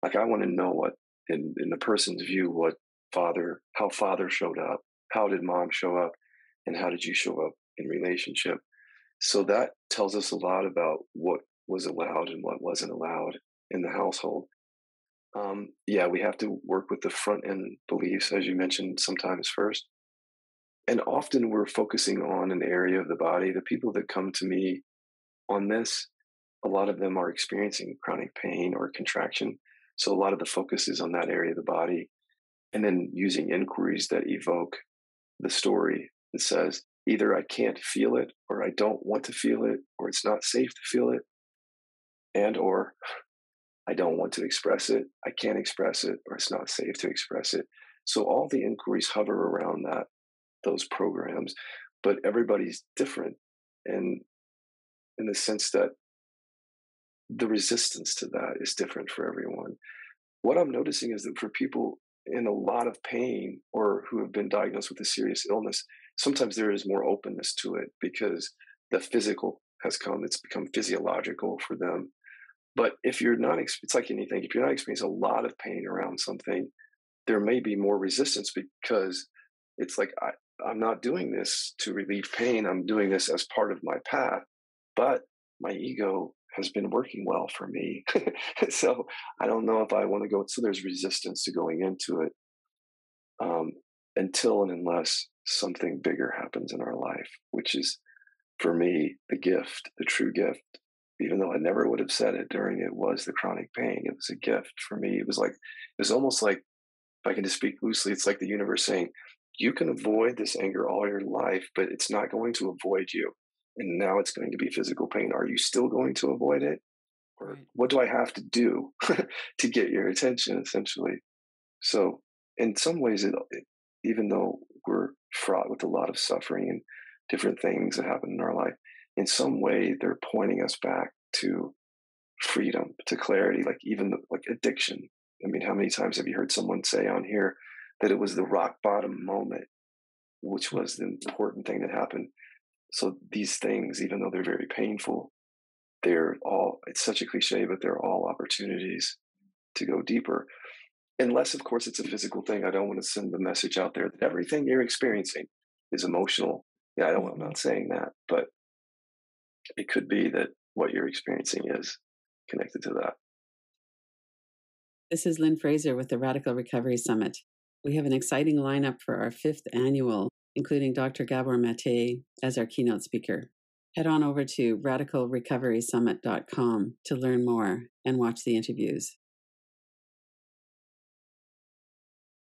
Like, I want to know what, in the person's view, how father showed up, how did mom show up, and how did you show up in relationship. So that tells us a lot about what was allowed and what wasn't allowed in the household. Yeah, we have to work with the front end beliefs, as you mentioned, sometimes first. And often we're focusing on an area of the body. The people that come to me on this, a lot of them are experiencing chronic pain or contraction. So a lot of the focus is on that area of the body. And then using inquiries that evoke the story that says either I can't feel it, or I don't want to feel it, or it's not safe to feel it, and or I don't want to express it, I can't express it, or it's not safe to express it. So all the inquiries hover around those programs, but everybody's different, and in the sense that the resistance to that is different for everyone. What I'm noticing is that for people in a lot of pain or who have been diagnosed with a serious illness, sometimes there is more openness to it because the physical has come, it's become physiological for them. But if you're not, it's like anything, if you're not experiencing a lot of pain around something, there may be more resistance because it's like, I'm not doing this to relieve pain. I'm doing this as part of my path. But my ego has been working well for me. So I don't know if I want to go. So there's resistance to going into it um, until and unless something bigger happens in our life, which is for me the gift, the true gift. Even though I never would have said it during it, was the chronic pain. It was a gift for me. It was almost like, if I can just speak loosely, it's like the universe saying, you can avoid this anger all your life, but it's not going to avoid you. And now it's going to be physical pain. Are you still going to avoid it? Or Right. what do I have to do to get your attention, essentially? So, in some ways, even though we're fraught with a lot of suffering and different things that happen in our life, in some way, they're pointing us back to freedom, to clarity, like even like addiction. I mean, how many times have you heard someone say on here that it was the rock bottom moment, which was the important thing that happened? So these things, even though they're very painful, it's such a cliche, but they're all opportunities to go deeper. Unless, of course, it's a physical thing. I don't want to send the message out there that everything you're experiencing is emotional. Yeah, I'm Mhm. not saying that, but it could be that what you're experiencing is connected to that. This is Lynn Fraser with the Radical Recovery Summit. We have an exciting lineup for our fifth annual, including Dr. Gabor Maté as our keynote speaker. Head on over to radicalrecoverysummit.com to learn more and watch the interviews.